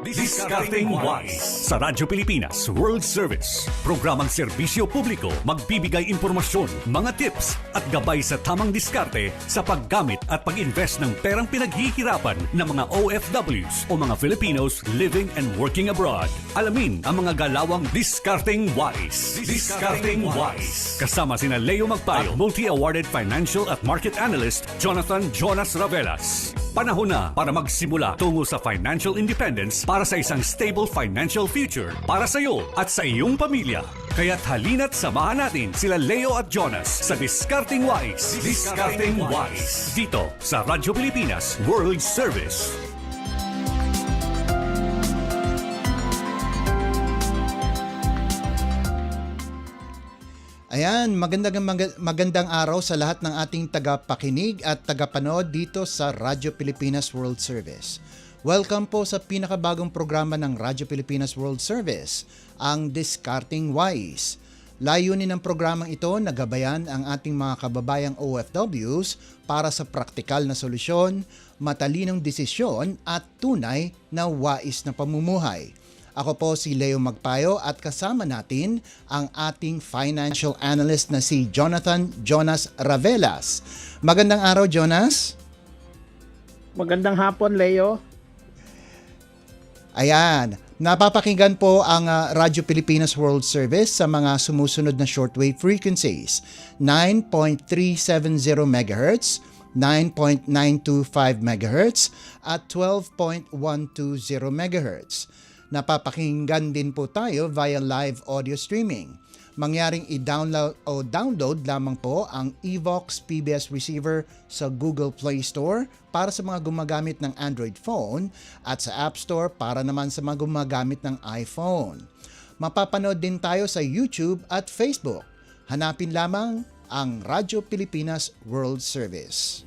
Discarding Wise sa Radyo Pilipinas World Service. Programang serbisyo publiko, magbibigay impormasyon, mga tips at gabay sa tamang diskarte sa paggamit at pag-invest ng perang pinaghihirapan ng mga OFWs o mga Filipinos living and working abroad. Alamin ang mga galawang Discarding Wise. Discarding Wise. Kasama sina Leo Magpayo at multi-awarded financial at market analyst Jonathan Jonas Ravelas. Panahon na para magsimula tungo sa financial independence para sa isang stable financial future para sa iyo at sa iyong pamilya. Kaya't halina't samahan natin sila Leo at Jonas sa Discarding Wise. Discarding Wise. Dito sa Radyo Pilipinas World Service. Ayan, magandang araw sa lahat ng ating tagapakinig at tagapanood dito sa Radyo Pilipinas World Service. Welcome po sa pinakabagong programa ng Radyo Pilipinas World Service, ang Discarding Wise. Layunin ng programang ito na gabayan ang ating mga kababayang OFWs para sa praktikal na solusyon, matalinong desisyon at tunay na wais na pamumuhay. Ako po si Leo Magpayo at kasama natin ang ating financial analyst na si Jonathan Jonas Ravelas. Magandang araw, Jonas. Magandang hapon, Leo. Ayan, napapakinggan po ang Radyo Pilipinas World Service sa mga sumusunod na shortwave frequencies. 9.370 MHz, 9.925 MHz at 12.120 MHz. Napapakinggan din po tayo via live audio streaming. Mangyaring i-download o download lamang po ang Evox PBS receiver sa Google Play Store para sa mga gumagamit ng Android phone at sa App Store para naman sa mga gumagamit ng iPhone. Mapapanood din tayo sa YouTube at Facebook. Hanapin lamang ang Radyo Pilipinas World Service.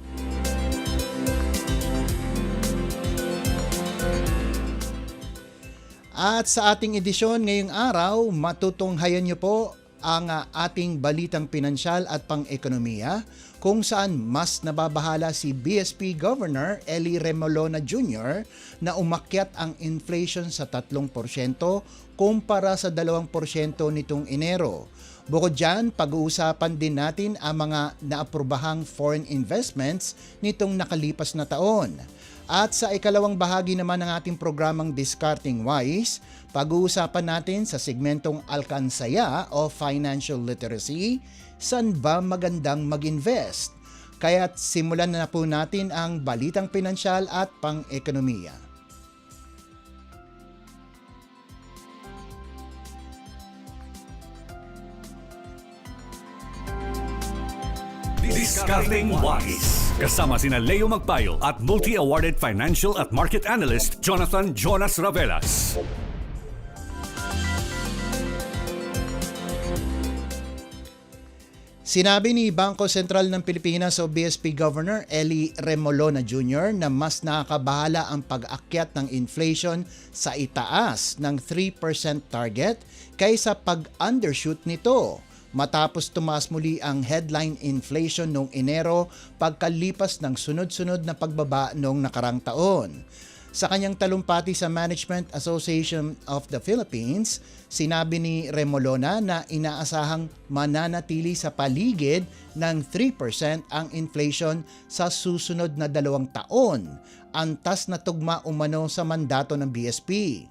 At sa ating edisyon ngayong araw, matutunghayan niyo po ang ating balitang pinansyal at pang-ekonomiya kung saan mas nababahala si BSP Governor Ellie Remolona Jr. na umakyat ang inflation sa 3% kumpara sa 2% nitong Enero. Bukod dyan, pag-uusapan din natin ang mga naaprobahang foreign investments nitong nakalipas na taon. At sa ikalawang bahagi naman ng ating programang Discarding Wise, pag-uusapan natin sa segmentong Alkansaya o Financial Literacy, saan ba magandang mag-invest? Kaya't simulan na po natin ang balitang pinansyal at pang-ekonomiya. Discarding Wise. Kasama sina Leo Magpayo at multi-awarded financial at market analyst Jonathan Jonas Ravelas. Sinabi ni Bangko Sentral ng Pilipinas o BSP Governor Ellie Remolona Jr. na mas nakakabahala ang pag-akyat ng inflation sa itaas ng 3% target kaysa pag-undershoot nito. Matapos tumaas muli ang headline inflation noong Enero pagkalipas ng sunod-sunod na pagbaba noong nakarang taon. Sa kanyang talumpati sa Management Association of the Philippines, sinabi ni Remolona na inaasahang mananatili sa paligid ng 3% ang inflation sa susunod na 2 taon, antas na tugma umano sa mandato ng BSP.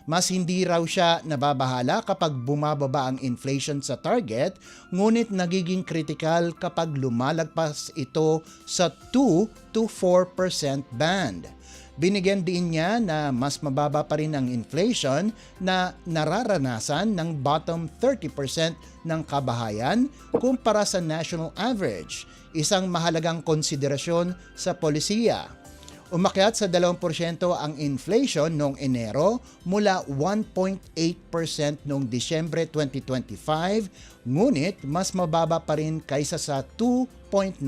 Mas hindi raw siya nababahala kapag bumababa ang inflation sa target, ngunit nagiging kritikal kapag lumalagpas ito sa 2 to 4% band. Binigyan din niya na mas mababa pa rin ang inflation na nararanasan ng bottom 30% ng kabahayan kumpara sa national average, isang mahalagang konsiderasyon sa polisiya. Umakyat sa 2% ang inflation noong Enero mula 1.8% noong Disyembre 2025, ngunit mas mababa pa rin kaysa sa 2.9%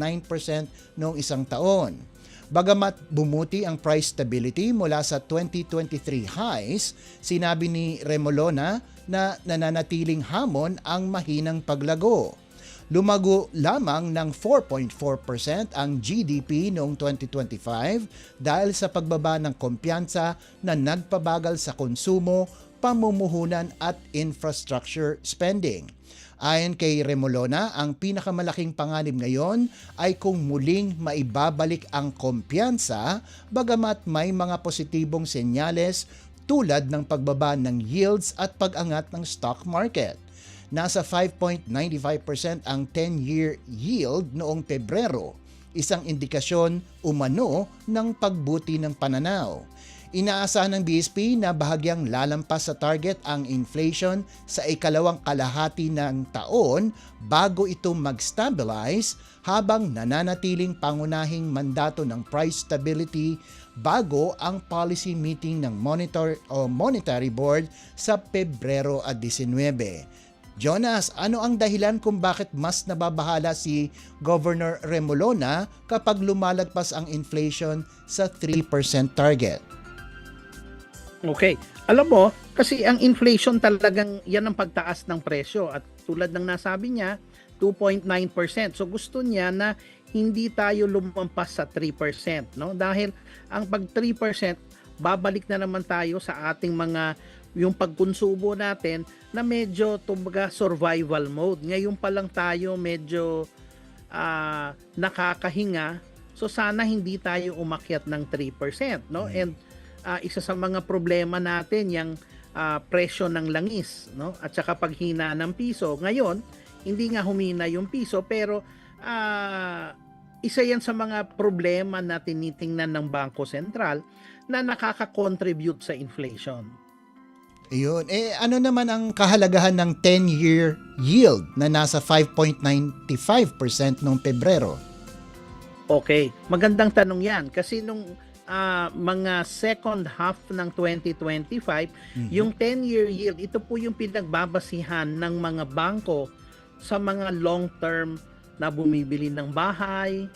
noong isang taon. Bagamat bumuti ang price stability mula sa 2023 highs, sinabi ni Remolona na nananatiling hamon ang mahinang paglago. Lumago lamang ng 4.4% ang GDP noong 2025 dahil sa pagbaba ng kumpiyansa na nagpabagal sa konsumo, pamumuhunan at infrastructure spending. Ayon kay Remolona, ang pinakamalaking panganib ngayon ay kung muling maibabalik ang kumpiyansa bagamat may mga positibong senyales tulad ng pagbaba ng yields at pag-angat ng stock market. Nasa 5.95% ang 10-year yield noong Pebrero, isang indikasyon umano ng pagbuti ng pananaw. Inaasahan ng BSP na bahagyang lalampas sa target ang inflation sa ikalawang kalahati ng taon bago ito mag-stabilize habang nananatiling pangunahing mandato ng price stability bago ang policy meeting ng Monetary Board sa Pebrero 19. Jonas, ano ang dahilan kung bakit mas nababahala si Governor Remolona kapag lumalagpas ang inflation sa 3% target? Okay. Alam mo, kasi ang inflation talagang yan ang pagtaas ng presyo at tulad ng nasabi niya, 2.9%. So gusto niya na hindi tayo lumampas sa 3%, no? Dahil ang pag 3%, babalik na naman tayo sa ating yung pagkonsumo natin na medyo tumbaga survival mode. Ngayon pa lang tayo medyo nakakahinga. So sana hindi tayo umakyat ng 3%, no? And isa sa mga problema natin yung presyo ng langis, no? At saka paghina ng piso. Ngayon, hindi nga humina yung piso pero isa yan sa mga problema na tinitingnan ng Bangko Sentral na nakaka-contribute sa inflation. Ayun. Ano naman ang kahalagahan ng 10-year yield na nasa 5.95% noong Pebrero? Okay, magandang tanong yan kasi nung mga second half ng 2025, yung 10-year yield, ito po yung pinagbabasihan ng mga bangko sa mga long-term na bumibili ng bahay,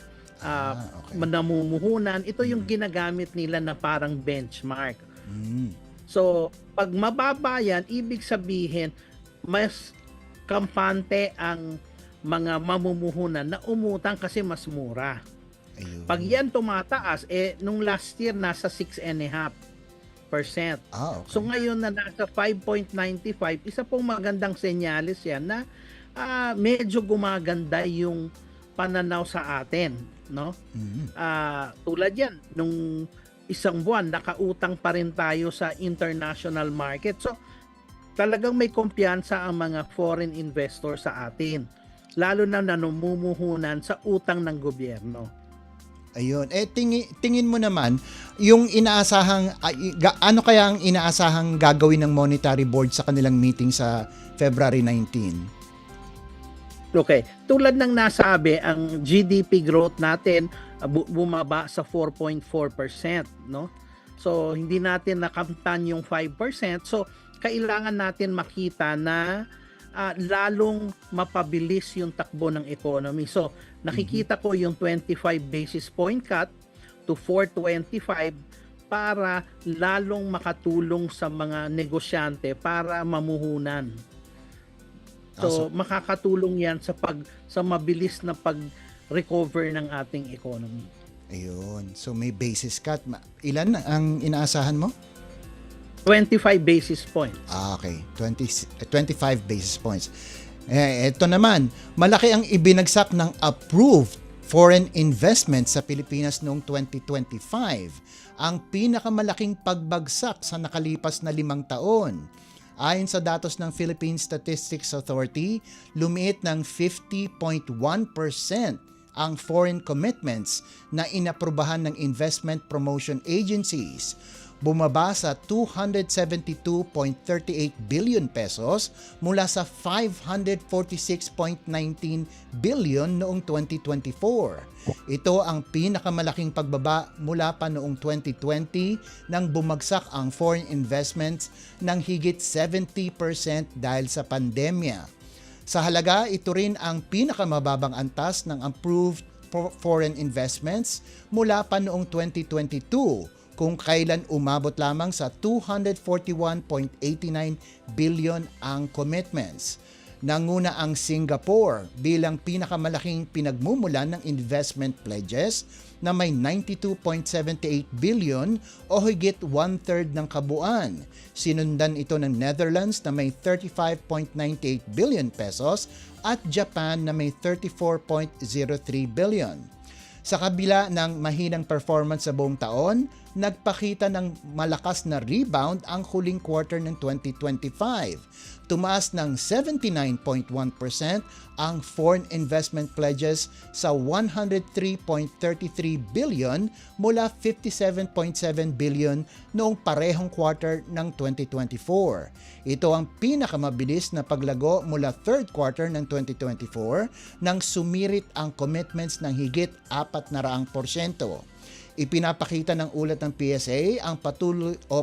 namumuhunan. Ito yung ginagamit nila na parang benchmark. So, pag mababa yan, ibig sabihin, mas kampante ang mga mamumuhunan na umutang kasi mas mura. Ayun. Pag yan tumataas, nung last year nasa 6.5%. Okay. So ngayon na nasa 5.95, isa pong magandang senyales yan na medyo gumaganda yung pananaw sa atin, no? Tulad yan, nung isang buwan, nakautang pa rin tayo sa international market. So talagang may kumpiyansa ang mga foreign investors sa atin, lalo na namumuhunan sa utang ng gobyerno. Ayun. Tingin mo naman, yung inaasahang, ano kaya ang inaasahang gagawin ng Monetary Board sa kanilang meeting sa February 19? Okay. Tulad ng nasabi, ang GDP growth natin bumaba sa 4.4%, no? So, hindi natin nakamtan yung 5%. So, kailangan natin makita na lalong mapabilis yung takbo ng economy. So, nakikita ko yung 25 basis point cut to 425 para lalong makatulong sa mga negosyante para mamuhunan. So, makakatulong yan sa mabilis na pag-recover ng ating economy. Ayun. So, may basis cut. Ilan ang inaasahan mo? 25 basis points. Okay, 25 basis points. Ito naman, malaki ang ibinagsak ng approved foreign investment sa Pilipinas noong 2025. Ang pinakamalaking pagbagsak sa nakalipas na 5 taon. Ayon sa datos ng Philippine Statistics Authority, lumiit ng 50.1% ang foreign commitments na inaprubahan ng investment promotion agencies. Bumaba sa 272.38 billion pesos mula sa 546.19 billion noong 2024. Ito ang pinakamalaking pagbaba mula pa noong 2020 nang bumagsak ang foreign investments ng higit 70% dahil sa pandemya. Sa halaga, ito rin ang pinakamababang antas ng approved foreign investments mula pa noong 2022 kung kailan umabot lamang sa 241.89 billion ang commitments. Nanguna ang Singapore bilang pinakamalaking pinagmumulan ng investment pledges na may 92.78 billion o higit 1/3 ng kabuuan. Sinundan ito ng Netherlands na may 35.98 billion pesos at Japan na may 34.03 billion. Sa kabila ng mahinang performance sa buong taon, nagpakita ng malakas na rebound ang huling quarter ng 2025. Tumaas ng 79.1% ang foreign investment pledges sa 103.33 billion mula 57.7 billion noong parehong quarter ng 2024. Ito ang pinakamabilis na paglago mula third quarter ng 2024 nang sumirit ang commitments ng higit 400%. Ipinapakita ng ulat ng PSA ang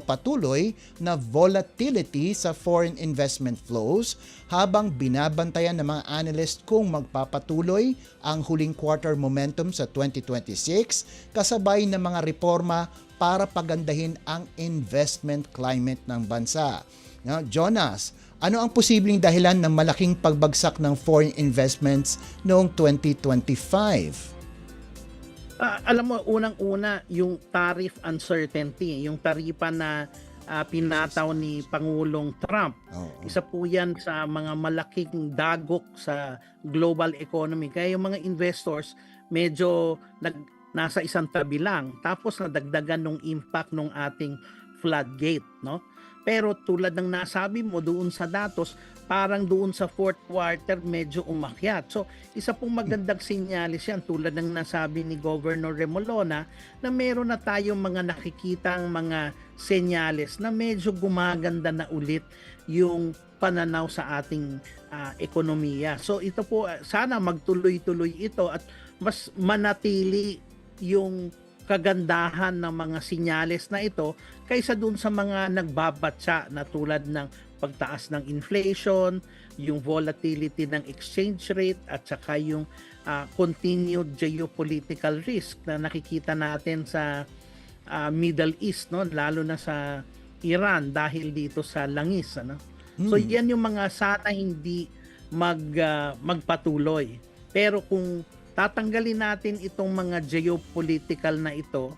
patuloy na volatility sa foreign investment flows habang binabantayan ng mga analyst kung magpapatuloy ang huling quarter momentum sa 2026 kasabay ng mga reforma para pagandahin ang investment climate ng bansa. Now, Jonas, ano ang posibleng dahilan ng malaking pagbagsak ng foreign investments noong 2025? Alam mo, unang-una, yung tariff uncertainty, yung taripa na pinataw ni Pangulong Trump. Oo. Isa po yan sa mga malaking dagok sa global economy. Kaya yung mga investors medyo nasa isang tabi lang. Tapos nadagdagan ng impact ng ating floodgate, no? Pero tulad ng nasabi mo doon sa datos, parang doon sa fourth quarter medyo umakyat. So, isa pong magandang sinyalis yan tulad ng nasabi ni Governor Remolona na meron na tayong mga nakikitang mga senyales na medyo gumaganda na ulit yung pananaw sa ating ekonomiya. So, ito po, sana magtuloy-tuloy ito at mas manatili yung kagandahan ng mga sinyales na ito kaysa dun sa mga nagbabatsa na tulad ng pagtaas ng inflation, yung volatility ng exchange rate at saka yung continued geopolitical risk na nakikita natin sa Middle East, no, lalo na sa Iran dahil dito sa langis, ano. So yan yung mga sana hindi magpatuloy. Pero kung tatanggalin natin itong mga geopolitical na ito,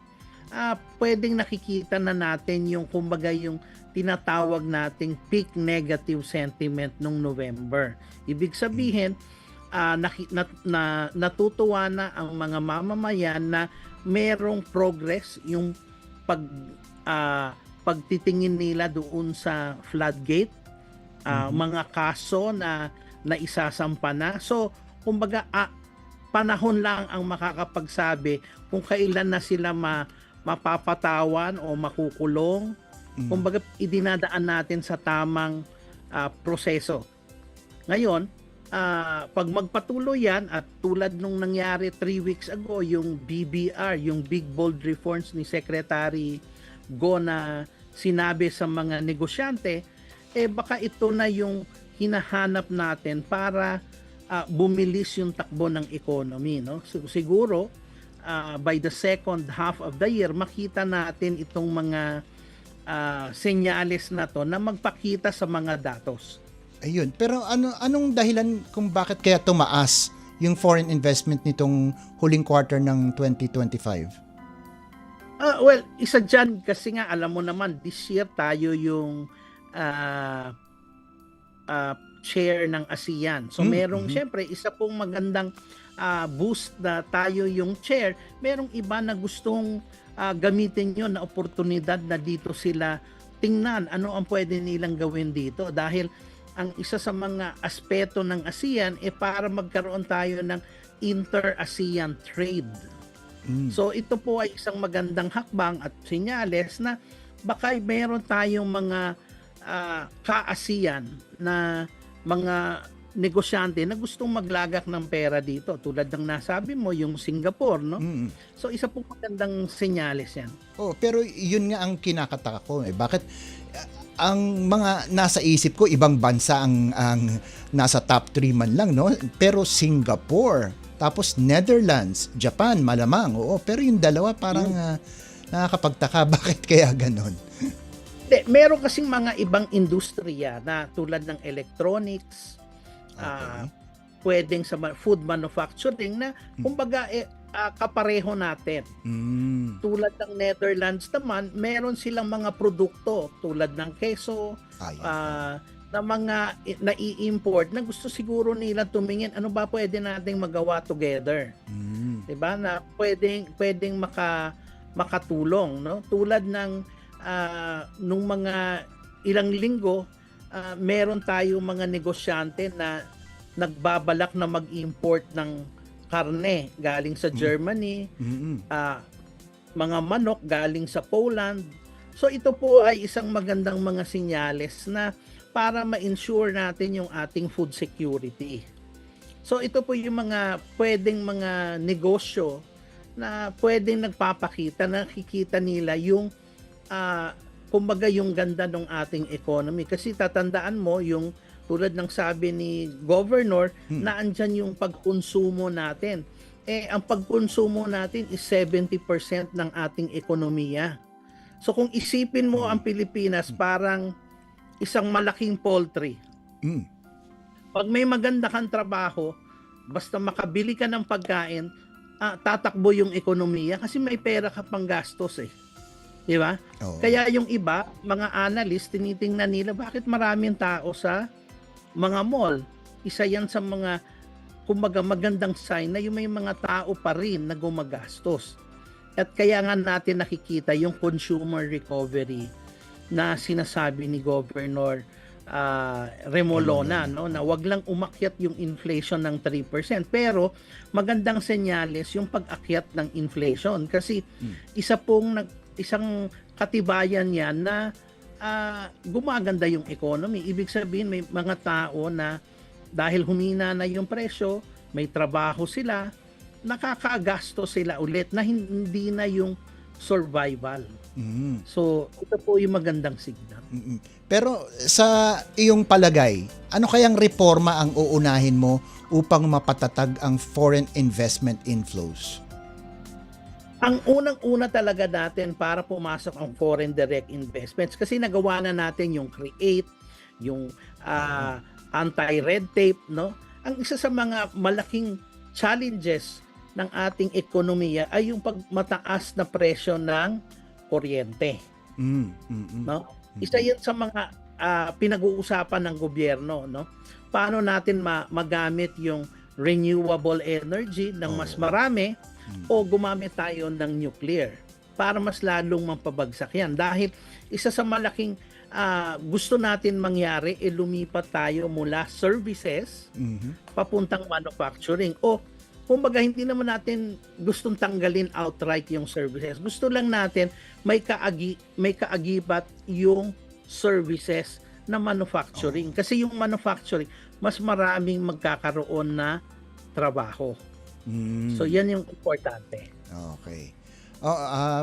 pwedeng nakikita na natin yung kumbaga yung tinatawag nating peak negative sentiment nung November. Ibig sabihin, natutuwa na ang mga mamamayan na merong progress yung pagtitingin nila doon sa floodgate, mga kaso na isasampa na. So, kumbaga, panahon lang ang makakapagsabi kung kailan na sila mapapatawan o makukulong. Kumbaga, idinadaan natin sa tamang proseso. Ngayon, pag magpatuloy yan at tulad nung nangyari 3 weeks ago, yung BBR, yung Big Bold Reforms ni Secretary Go na sinabi sa mga negosyante, baka ito na yung hinahanap natin para bumilis yung takbo ng economy, no? So, siguro by the second half of the year makita natin itong mga senyales na to na magpakita sa mga datos. Ayun, pero anong dahilan kung bakit kaya tumaas yung foreign investment nitong huling quarter ng 2025? Well, isa dyan kasi nga alam mo naman this year tayo yung chair ng ASEAN. So merong syempre isa pong magandang boost na tayo yung chair. Merong iba na gustong gamitin yun na oportunidad na dito sila tingnan ano ang pwede nilang gawin dito. Dahil ang isa sa mga aspeto ng ASEAN para magkaroon tayo ng inter-ASEAN trade. So ito po ay isang magandang hakbang at senyales na baka meron tayong mga ka-ASEAN na mga negosyante na gustong maglagak ng pera dito tulad ng nasabi mo yung Singapore, no? So isa pong magandang senyales yan. Pero yun nga ang kinakataka ko, bakit ang mga nasa isip ko ibang bansa ang nasa top 3 man lang, no? Pero Singapore, tapos Netherlands, Japan malamang, pero yung dalawa parang nakakapagtaka, bakit kaya ganon? Meron kasing mga ibang industriya na tulad ng electronics, pwedeng sa food manufacturing na kumbaga kapareho natin. Tulad ng Netherlands naman, meron silang mga produkto tulad ng keso, na mga nai-import na gusto siguro nila tumingin ano ba pwede nating magawa together. 'Di ba? Na pwedeng makatulong, no? Tulad ng nung mga ilang linggo, meron tayong mga negosyante na nagbabalak na mag-import ng karne galing sa Germany, mga manok galing sa Poland. So ito po ay isang magandang mga senyales na para ma-ensure natin yung ating food security. So ito po yung mga pwedeng mga negosyo na pwedeng nagpapakita, nakikita nila yung kumbaga yung ganda ng ating economy. Kasi tatandaan mo yung tulad ng sabi ni Governor na andyan yung pagkonsumo natin. Ang pagkonsumo natin is 70% ng ating ekonomiya. So kung isipin mo ang Pilipinas parang isang malaking poultry. Pag may maganda kang trabaho, basta makabili ka ng pagkain, tatakbo yung ekonomiya kasi may pera ka pang gastos eh. Di ba? Kaya yung iba, mga analyst, tinitingnan nila bakit maraming tao sa mga mall. Isa yan sa mga kumbaga magandang sign na yung may mga tao pa rin na gumagastos. At kaya nga natin nakikita yung consumer recovery na sinasabi ni Governor Remolona, no, na wag lang umakyat yung inflation ng 3%, pero magandang senyales yung pag-akyat ng inflation kasi isang katibayan yan na gumaganda yung economy. Ibig sabihin may mga tao na dahil humina na yung presyo, may trabaho sila, nakakaagasto sila ulit na hindi na yung survival. So, ito po yung magandang signal. Pero sa iyong palagay, ano kayang reforma ang uunahin mo upang mapatatag ang foreign investment inflows? Ang unang-una talaga natin para pumasok ang foreign direct investments kasi nagawa na natin yung CREATE, yung anti-red tape, no? Ang isa sa mga malaking challenges ng ating ekonomiya ay yung pagmataas na presyo ng kuryente. No? Isa 'yan sa mga pinag-uusapan ng gobyerno, no? Paano natin magamit yung renewable energy ng mas marami o gumamit tayo ng nuclear para mas lalong mampabagsak 'yan dahil isa sa malaking gusto natin mangyari lumipat tayo mula services papuntang manufacturing o kumbaga hindi naman natin gustong tanggalin outright yung services. Gusto lang natin may kaagibat yung services na manufacturing. Kasi yung manufacturing, mas maraming magkakaroon na trabaho. So yan yung importante. Okay.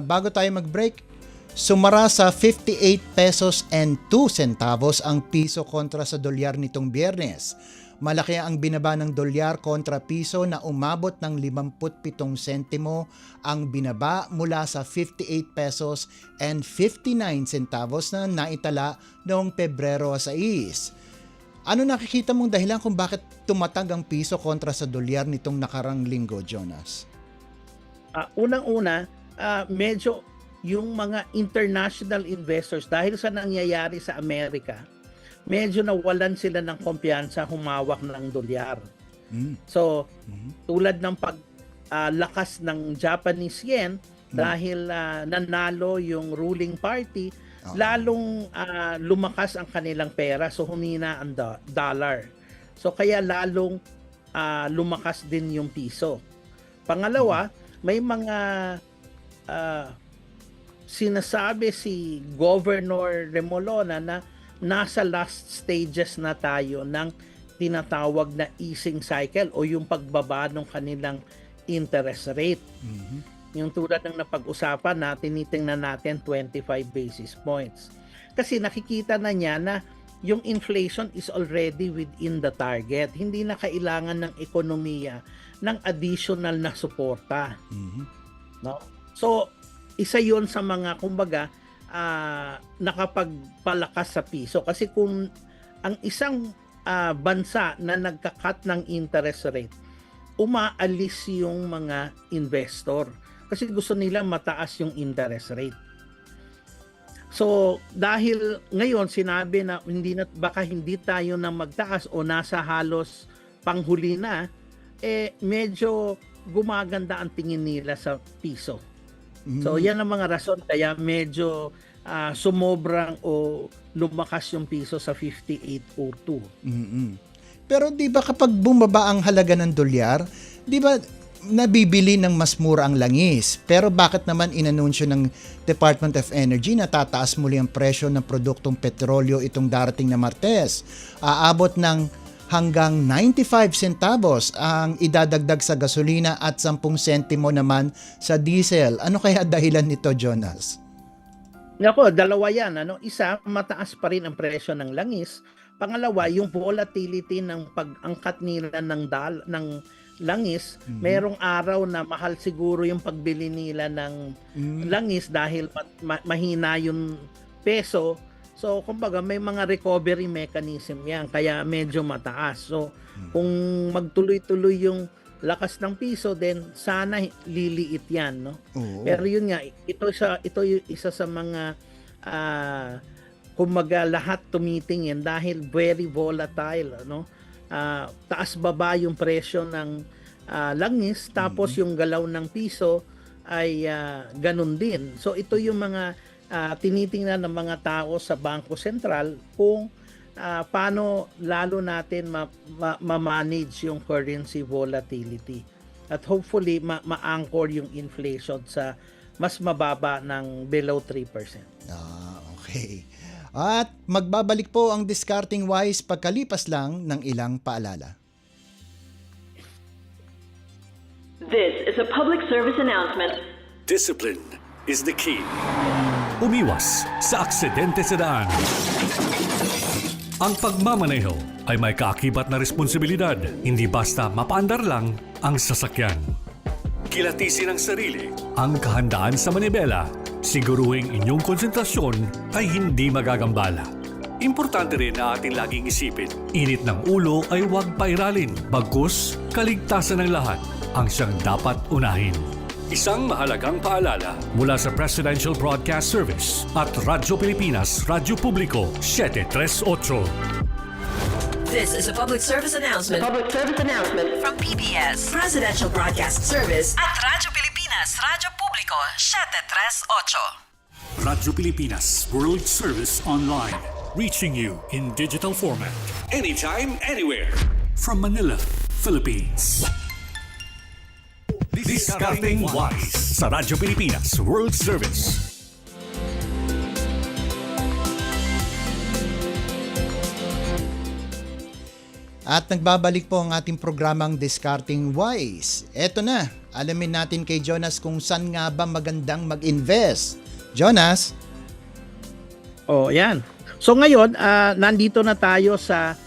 Bago tayo mag-break, sumara sa 58 pesos and 2 centavos ang piso kontra sa dolyar nitong Biyernes. Malaki ang binaba ng dolyar kontra piso na umabot ng 57 sentimo ang binaba mula sa 58 pesos and 59 centavos na naitala noong Pebrero 6. Ano nakikita mong dahilan kung bakit tumatag ang piso kontra sa dolyar nitong nakarang linggo, Jonas? Unang-una, medyo yung mga international investors dahil sa nangyayari sa Amerika, medyo nawalan sila ng kumpiyansa humawak ng dolyar. So, tulad ng paglakas ng Japanese yen dahil nanalo yung ruling party, lalong lumakas ang kanilang pera. So, humina ang dollar. So, kaya lalong lumakas din yung piso. Pangalawa, may mga sinasabi si Governor Remolona na nasa last stages na tayo ng tinatawag na easing cycle o yung pagbaba ng kanilang interest rate. Yung tulad ng napag-usapan na tinitingnan natin 25 basis points. Kasi nakikita na niya na yung inflation is already within the target. Hindi na kailangan ng ekonomiya ng additional na suporta. No? So, isa yon sa mga kumbaga nakapagpalakas sa piso kasi kung ang isang bansa na nagka-cut ng interest rate, umaalis yung mga investor kasi gusto nila mataas yung interest rate. So dahil ngayon sinabi na baka hindi tayo na magtaas o nasa halos panghuli na, medyo gumaganda ang tingin nila sa piso. So yan ang mga rason kaya medyo sumobrang o lumakas yung piso sa 58.02. Pero di ba kapag bumaba ang halaga ng dolyar, di ba nabibili ng mas mura ang langis? Pero bakit naman inanunsyo ng Department of Energy na tataas muli ang presyo ng produktong petrolyo itong darating na Martes? Aabot ng hanggang 95 centavos ang idadagdag sa gasolina at 10 sentimo naman sa diesel. Ano kaya dahilan nito, Jonas? Nako, dalawa yan. Isa, mataas pa rin ang presyo ng langis. Pangalawa, yung volatility ng pag-angkat nila ng langis. Merong araw na mahal siguro yung pagbili nila ng langis dahil mahina yung peso. So, kumbaga, may mga recovery mechanism yan, kaya medyo mataas. So, kung magtuloy-tuloy yung lakas ng piso, then sana liliit yan, no? Pero yun nga, ito yung isa sa mga kumbaga lahat tumitingin dahil very volatile, no? Taas baba yung presyo ng langis, tapos yung galaw ng piso ay ganun din. So ito yung mga tinitingnan ng mga tao sa Bangko Sentral kung paano lalo natin ma-manage yung currency volatility at hopefully ma-anchor yung inflation sa mas mababa ng below 3%. Okay. At magbabalik po ang Discarding Wise pagkalipas lang ng ilang paalala. This is a public service announcement. Discipline is the key. Umiwas sa aksidente sa daan. Ang pagmamaneho ay may kaakibat na responsibilidad, hindi basta mapaandar lang ang sasakyan. Kilatisin ang sarili, ang kahandaan sa manibela, siguruhing inyong konsentrasyon ay hindi magagambala. Importante rin na ating laging isipin, init ng ulo ay huwag pairalin, bagkus kaligtasan ng lahat ang siyang dapat unahin. Isang mahalagang paalala mula sa Presidential Broadcast Service at Radyo Pilipinas, Radyo Publiko, 738. This is a public service announcement from PBS, Presidential Broadcast Service at Radyo Pilipinas, Radyo Publiko, 738. Radyo Pilipinas World Service Online, reaching you in digital format, anytime, anywhere, from Manila, Philippines. Discarding Wise sa Radyo Pilipinas World Service. At nagbabalik po ang ating programang Discarding Wise. Eto na, alamin natin kay Jonas kung saan nga ba magandang mag-invest. Jonas? Yan. So ngayon, nandito na tayo sa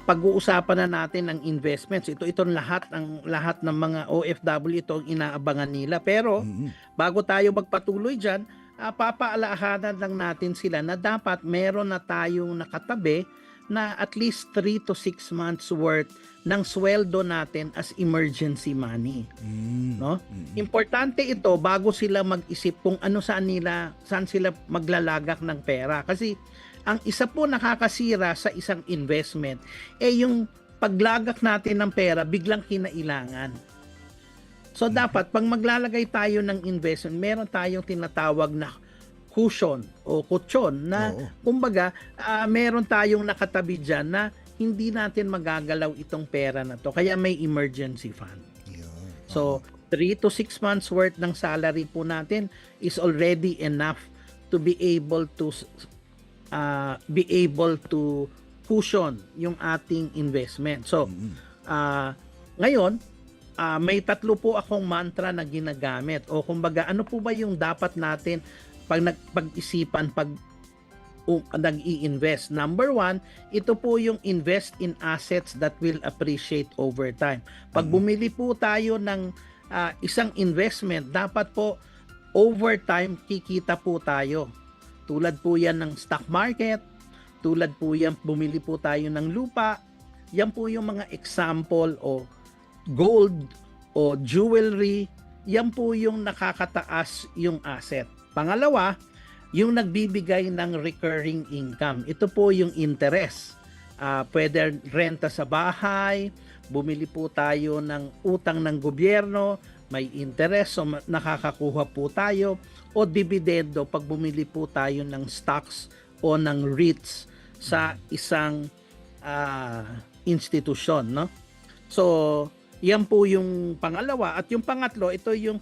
pag-uusapan na natin ng investments. Itong lahat ng mga OFW itong inaabangan nila. Pero bago tayo magpatuloy diyan, papaalahanan lang natin sila na dapat meron na tayong nakatabi na at least 3 to 6 months worth ng sweldo natin as emergency money. No? Importante ito bago sila mag-isip kung saan sila maglalagak ng pera. Kasi ang isa po nakakasira sa isang investment yung paglagak natin ng pera biglang kinailangan. So dapat pag maglalagay tayo ng investment, meron tayong tinatawag na cushion o kutsyon na kumbaga meron tayong nakatabi dyan na hindi natin magagalaw itong pera na to. Kaya may emergency fund. So 3 to 6 months worth ng salary po natin is already enough to be able to cushion yung ating investment. So, ngayon, may 3 po akong mantra na ginagamit. O kumbaga, ano po ba yung dapat natin pag-isipan pag nag-i-invest? Number 1, ito po yung invest in assets that will appreciate over time. Pag bumili po tayo ng isang investment, dapat po over time kikita po tayo. Tulad po yan ng stock market, tulad po yan bumili po tayo ng lupa, yan po yung mga example o gold o jewelry, yan po yung nakakataas yung asset. Pangalawa, yung nagbibigay ng recurring income. Ito po yung interest. Pwede renta sa bahay, bumili po tayo ng utang ng gobyerno, may interest, so nakakakuha po tayo, o dividendo pag bumili po tayo ng stocks o ng REITs sa isang institusyon, no? So, yan po yung pangalawa. At yung pangatlo, ito yung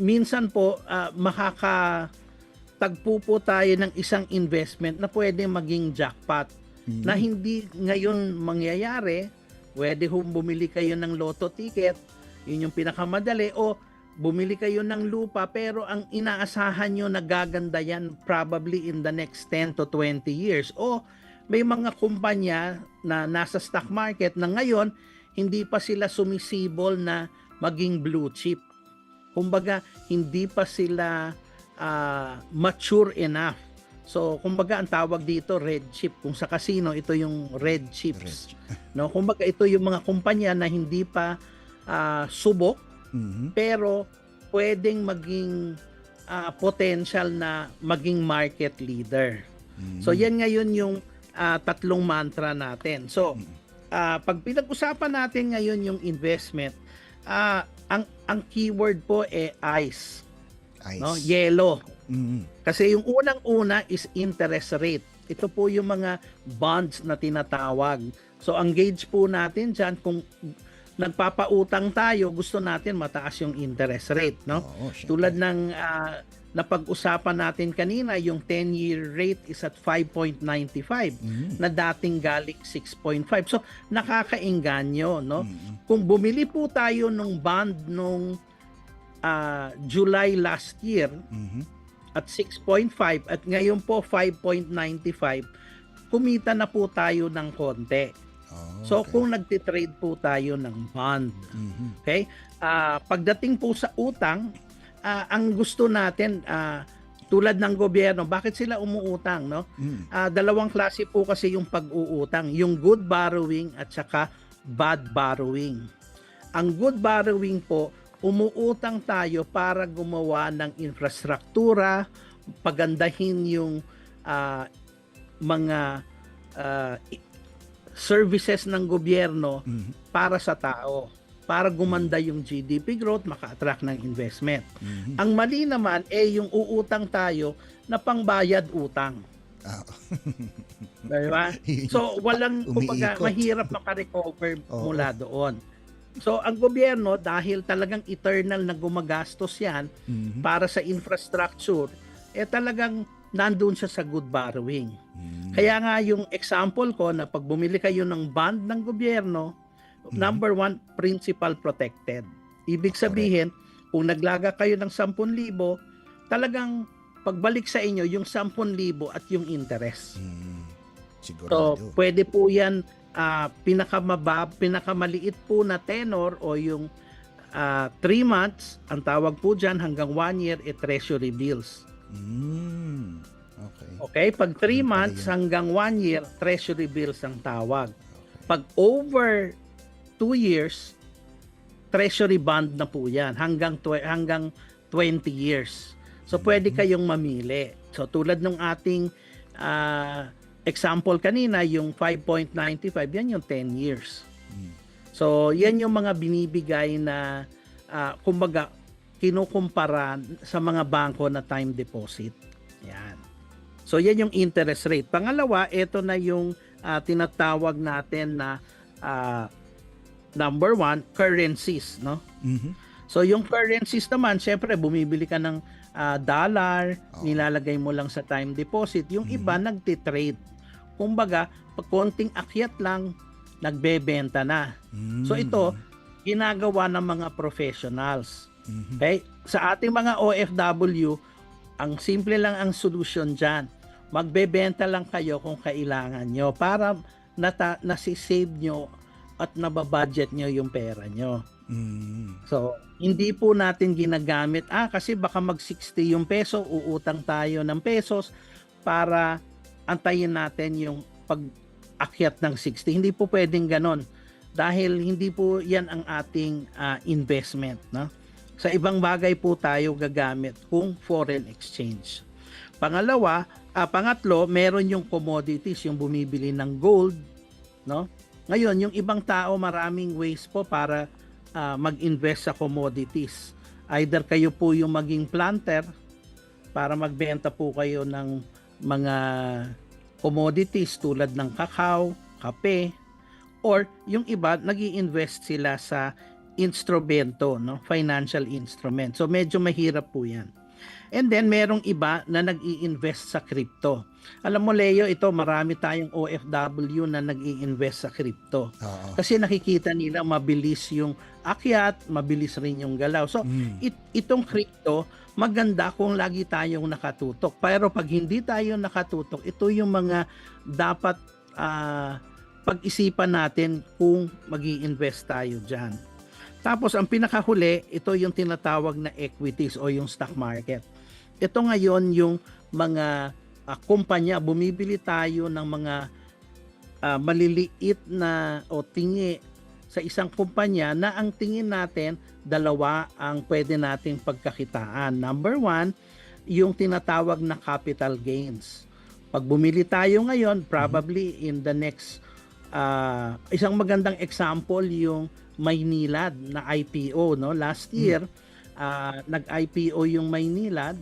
minsan po makakatagpo po tayo ng isang investment na pwede maging jackpot na hindi ngayon mangyayari. Pwede bumili kayo ng lotto ticket, yun yung pinakamadali, o bumili kayo ng lupa pero ang inaasahan nyo nagaganda yan probably in the next 10 to 20 years. O may mga kumpanya na nasa stock market na ngayon hindi pa sila sumisibol na maging blue chip. Kumbaga, hindi pa sila mature enough. So, kumbaga, ang tawag dito, red chip. Kung sa casino, ito yung red chips. No? Kumbaga, ito yung mga kumpanya na hindi pa subok, pero pwedeng maging potential na maging market leader. So, yan ngayon yung tatlong mantra natin. So, pag pinag-usapan natin ngayon yung investment, ang keyword po ice. No? Yellow. Kasi yung unang-una is interest rate. Ito po yung mga bonds na tinatawag. So, ang gauge po natin dyan, kung nagpapautang tayo, gusto natin mataas yung interest rate. No? Tulad ng napag-usapan natin kanina, yung 10-year rate is at 5.95 na dating galing 6.5. So, nakakaengganyo. No? Kung bumili po tayo ng bond nung July last year at 6.5 at ngayon po 5.95, kumita na po tayo ng konti. So kung nagtitrade po tayo ng bond. Okay? Pagdating po sa utang, ang gusto natin tulad ng gobyerno, bakit sila umuutang, no? Dalawang klase po kasi yung pag-uutang, yung good borrowing at saka bad borrowing. Ang good borrowing po, umuutang tayo para gumawa ng infrastruktura, pagandahin yung mga services ng gobyerno para sa tao, para gumanda yung GDP growth, maka-attract ng investment. Ang mali naman yung uutang tayo na pangbayad utang. Diba? So walang, kumbaga, mahirap makarecover mula doon. So ang gobyerno, dahil talagang eternal na gumagastos yan para sa infrastructure, talagang nandun siya sa good borrowing. Kaya nga yung example ko na pag bumili kayo ng bond ng gobyerno, number one, principal protected. Ibig sabihin, kung naglaga kayo ng 10,000, talagang pagbalik sa inyo yung 10,000 at yung interest. So pwede po yan pinakamaliit po na tenor o yung 3 months, ang tawag po dyan hanggang 1 year, treasury bills. Okay, pag 3 months hanggang 1 year, treasury bills ang tawag. Pag over 2 years, treasury bond na po yan hanggang 20 years. So pwede kayong mamili. So tulad ng ating example kanina, yung 5.95, yan yung 10 years. So, yan yung mga binibigay na, kumbaga, kinukumpara sa mga bangko na time deposit. Yan. So, yan yung interest rate. Pangalawa, ito na yung tinatawag natin na number one, currencies. No? So, yung currencies naman, syempre, bumibili ka ng dollar, nilalagay mo lang sa time deposit. Yung iba, nagtitrade. Kumbaga, pag konting akyat lang, nagbebenta na. So ito, ginagawa ng mga professionals. Okay? Sa ating mga OFW, ang simple lang ang solution dyan. Magbebenta lang kayo kung kailangan nyo para nasisave nyo at nababudget nyo yung pera nyo. So, hindi po natin ginagamit, kasi baka mag-60 yung peso, uutang tayo ng pesos para antayin natin yung akyat ng 60. Hindi po pwedeng ganon dahil hindi po yan ang ating investment. No? Sa ibang bagay po tayo gagamit kung foreign exchange. Pangatlo, meron yung commodities, yung bumibili ng gold. No? Ngayon, yung ibang tao maraming ways po para mag-invest sa commodities. Either kayo po yung maging planter para magbenta po kayo ng mga commodities tulad ng kakao, kape, or yung iba nag-i-invest sila sa instrumento, no? Financial instrument. So medyo mahirap po 'yan. And then merong iba na nag-i-invest sa crypto. Alam mo Leo, ito marami tayong OFW na nag-i-invest sa crypto. Kasi nakikita nila mabilis yung akyat, mabilis rin yung galaw. So itong crypto, maganda kung lagi tayong nakatutok. Pero pag hindi tayo nakatutok, ito yung mga dapat pag-isipan natin kung mag-i-invest tayo dyan. Tapos ang pinakahuli, ito yung tinatawag na equities o yung stock market. Ito ngayon yung mga kumpanya, bumibili tayo ng mga maliliit na o tingi sa isang kumpanya na ang tingin natin, dalawa ang pwede nating pagkakitaan. Number one, yung tinatawag na capital gains. Pag bumili tayo ngayon, probably in the next isang magandang example yung Maynilad na IPO, no? Last year nag-IPO yung Maynilad.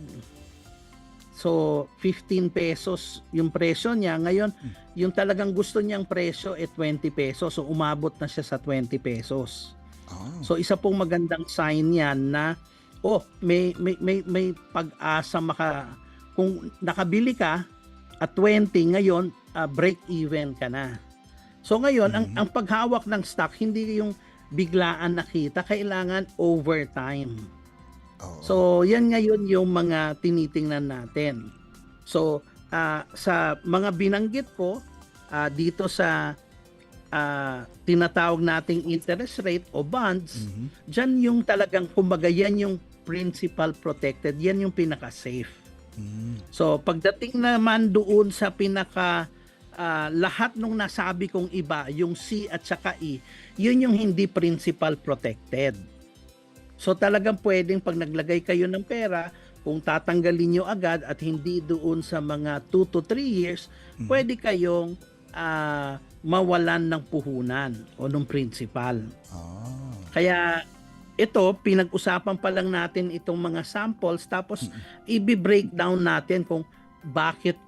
So 15 pesos yung presyo niya. Ngayon, yung talagang gusto niyang presyo 20 pesos. So umabot na siya sa 20 pesos. So isa pong magandang sign 'yan na may pag-asa kung nakabili ka at 20 ngayon, break even ka na. So ngayon, ang paghawak ng stock, hindi yung biglaan nakita, kailangan overtime. So yan ngayon yung mga tinitingnan natin. So sa mga binanggit ko, dito sa tinatawag nating interest rate o bonds, dyan yung talagang, kumbaga yan yung principal protected, yan yung pinaka-safe. So pagdating naman doon sa pinaka lahat nung nasabi kong iba, yung C at saka E, yun yung hindi principal protected. So talagang pwedeng pag naglagay kayo ng pera, kung tatanggalin nyo agad at hindi doon sa mga 2 to 3 years, pwede kayong mawalan ng puhunan o ng principal. Kaya ito, pinag-usapan pa lang natin itong mga samples, tapos i-breakdown natin kung bakit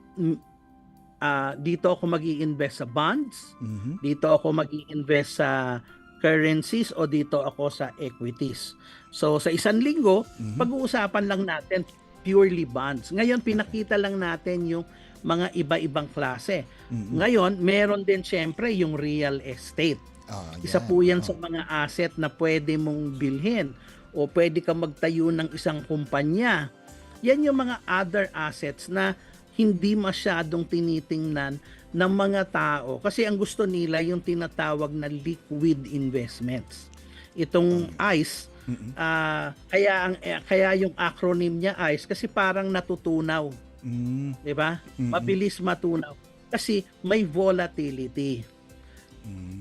dito ako mag-i-invest sa bonds, dito ako mag-i-invest sa currencies, o dito ako sa equities. So sa isang linggo, pag-uusapan lang natin purely bonds. Ngayon, pinakita lang natin yung mga iba-ibang klase. Ngayon, meron din syempre yung real estate. Isa po yan sa mga asset na pwede mong bilhin o pwede ka magtayo ng isang kumpanya. Yan yung mga other assets na hindi masyadong tinitingnan ng mga tao kasi ang gusto nila yung tinatawag na liquid investments. Itong ICE, kaya yung acronym niya ICE kasi parang natutunaw. 'Di ba? Mabilis matunaw kasi may volatility.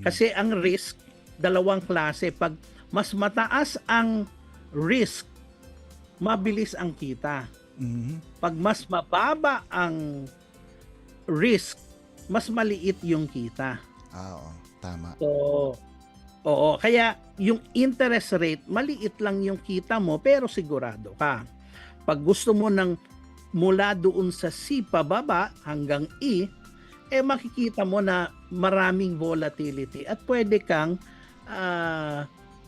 Kasi ang risk, dalawang klase. Pag mas mataas ang risk, mabilis ang kita. Pag mas mababa ang risk, mas maliit yung kita. Tama. So, kaya yung interest rate, maliit lang yung kita mo pero sigurado ka. Pag gusto mo ng mula doon sa C pababa hanggang E, makikita mo na maraming volatility at pwede kang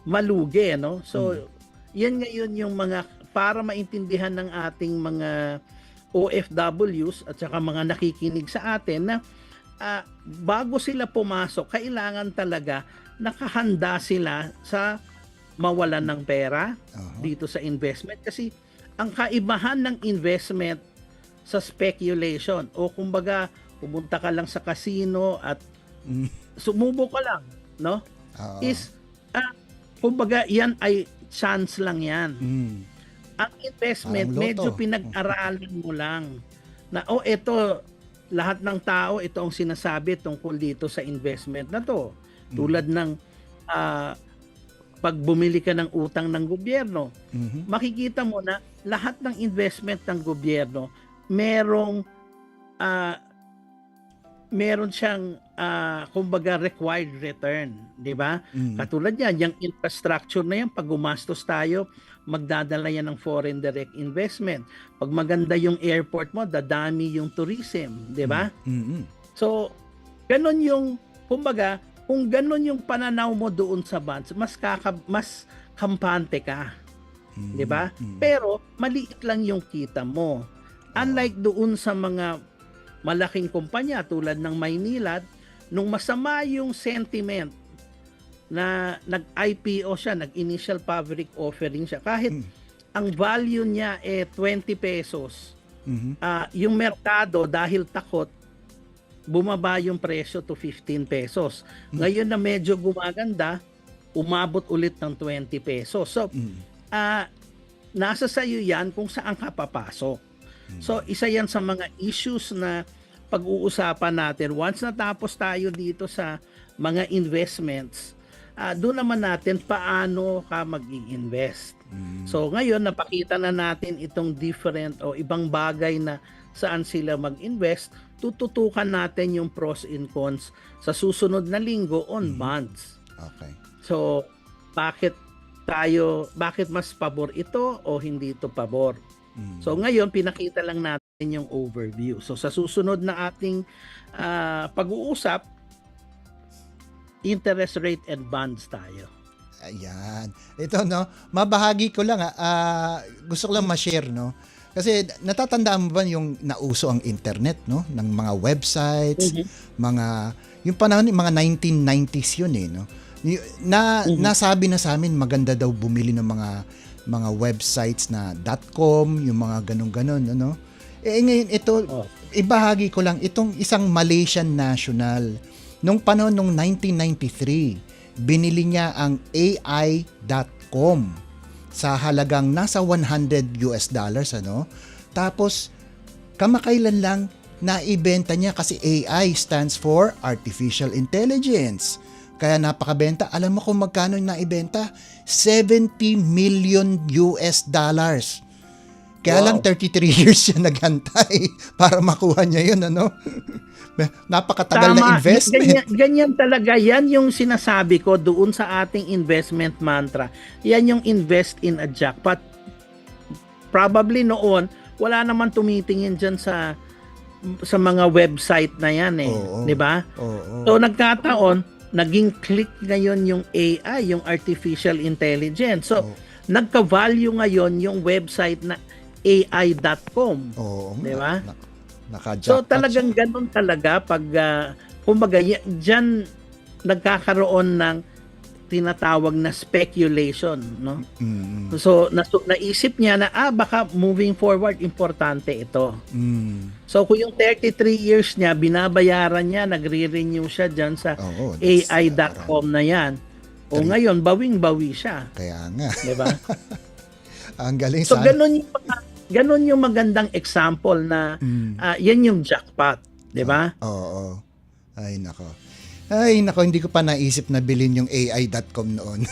malugi, no? So, yan ngayon yung mga para maintindihan ng ating mga OFWs at saka mga nakikinig sa atin na bago sila pumasok, kailangan talaga nakahanda sila sa mawalan ng pera dito sa investment. Kasi ang kaibahan ng investment sa speculation o kumbaga pumunta ka lang sa casino at sumubo ka lang, no? Is kumbaga yan ay chance lang yan. Ang investment, medyo pinag-aralan mo lang na, ito, lahat ng tao ito ang sinasabi tungkol dito sa investment na to. Tulad ng pag bumili ka ng utang ng gobyerno, makikita mo na lahat ng investment ng gobyerno meron siyang kumbaga required return, di ba? Katulad yan, yung infrastructure na yan, pag gumastos tayo, magdadala yan ng foreign direct investment. Pag maganda yung airport mo, dadami yung tourism, di ba? So, ganun yung, kumbaga, kung ganun yung pananaw mo doon sa bonds, mas kampante ka, di ba? Pero, maliit lang yung kita mo. Unlike doon sa mga malaking kumpanya tulad ng Maynilad, nung masama yung sentiment na nag-IPO siya, nag-initial public offering siya, kahit ang value niya 20 pesos, yung merkado dahil takot, bumaba yung presyo to 15 pesos. Ngayon na medyo gumaganda, umabot ulit ng 20 pesos. So, nasa sayo yan kung saan ka papasok. So, isa yan sa mga issues na pag-uusapan natin. Once natapos tayo dito sa mga investments, doon naman natin paano ka mag-i-invest. So ngayon napakita na natin itong different o ibang bagay na saan sila mag-invest. Tututukan natin yung pros and cons sa susunod na linggo on bonds. Okay. So bakit mas pabor ito o hindi ito pabor? So ngayon pinakita lang natin yung overview. So sa susunod na ating pag-uusap, interest rate and bonds tayo. Ayan. Ito, no, mabahagi ko lang, gusto ko lang ma-share, no? Kasi natatandaan mo ba yung nauso ang internet, no? Ng mga websites, yung panahon, mga 1990s yun, eh, no? Nasabi na sa amin, maganda daw bumili ng mga websites na .com, yung mga ganun-ganon, ano? Ngayon, ito, ibahagi ko lang, itong isang Malaysian national, nung panahon nung 1993, binili niya ang AI.com sa halagang nasa $100, ano? Tapos, kamakailan lang, naibenta niya kasi AI stands for Artificial Intelligence. Kaya napakabenta. Alam mo kung magkano yung naibenta? $70 million. Kaya lang 33 years siya naghantay para makuha niya yun, ano? Napakatagal na investment. Ganyan talaga. Yan yung sinasabi ko doon sa ating investment mantra. Yan yung invest in a jackpot. Probably noon, wala naman tumitingin dyan sa mga website na yan, eh. Di ba? So nagkataon, naging click ngayon yung AI, yung artificial intelligence. So nagka-value ngayon yung website na AI.com. Di ba? So talagang ganun talaga pag kumbaga diyan nagkakaroon ng tinatawag na speculation, no? So naisip niya na baka moving forward importante ito. So kung yung 33 years niya binabayaran niya, nagre-renew siya diyan sa AI.com na yan. O ngayon bawing-bawi siya. Kaya nga. 'Di ba? Ang galing. So ganun yung magandang example na yan yung jackpot, 'di ba? Oo. Ay nako, hindi ko pa naisip na bilhin yung AI.com noon.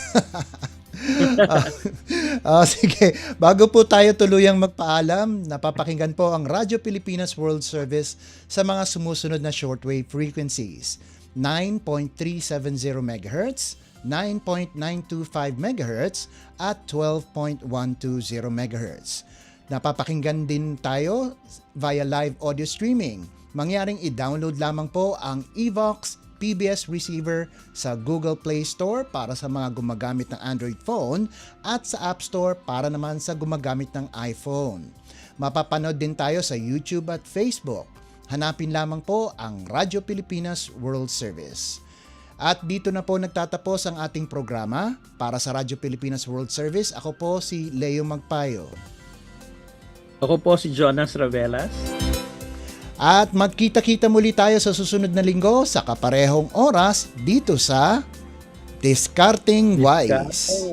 Sige, bago po tayo tuluyang magpaalam, napapakinggan po ang Radyo Pilipinas World Service sa mga sumusunod na shortwave frequencies. 9.370 MHz, 9.925 MHz at 12.120 MHz. Napapakinggan din tayo via live audio streaming. Mangyaring i-download lamang po ang Evox PBS receiver sa Google Play Store para sa mga gumagamit ng Android phone at sa App Store para naman sa gumagamit ng iPhone. Mapapanood din tayo sa YouTube at Facebook. Hanapin lamang po ang Radyo Pilipinas World Service. At dito na po nagtatapos ang ating programa. Para sa Radyo Pilipinas World Service, ako po si Leo Magpayo. Ako po si Jonas Ravelas. At magkita-kita muli tayo sa susunod na linggo sa kaparehong oras dito sa Discarding Wise.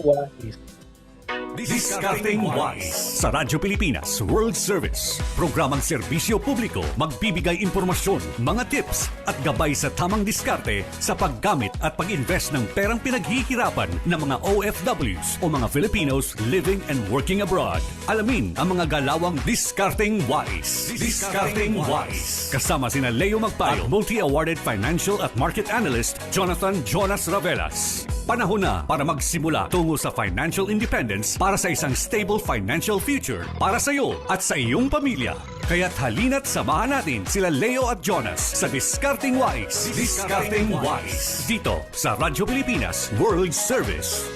Diskarteng Wise sa Radyo Pilipinas World Service. Programang serbisyo publiko, magbibigay impormasyon, mga tips at gabay sa tamang diskarte sa paggamit at pag-invest ng perang pinaghihirapan ng mga OFWs o mga Filipinos living and working abroad. Alamin ang mga galawang Diskarteng Wise. Diskarteng Wise. Kasama sina Leo Magpayo at multi-awarded financial at market analyst Jonathan Jonas Ravelas. Panahon na para magsimula tungo sa financial independence para sa isang stable financial future para sa iyo at sa iyong pamilya. Kaya't halina't samahan natin sila Leo at Jonas sa Diskarteng Wise. Diskarteng Wise. Dito sa Radyo Pilipinas World Service.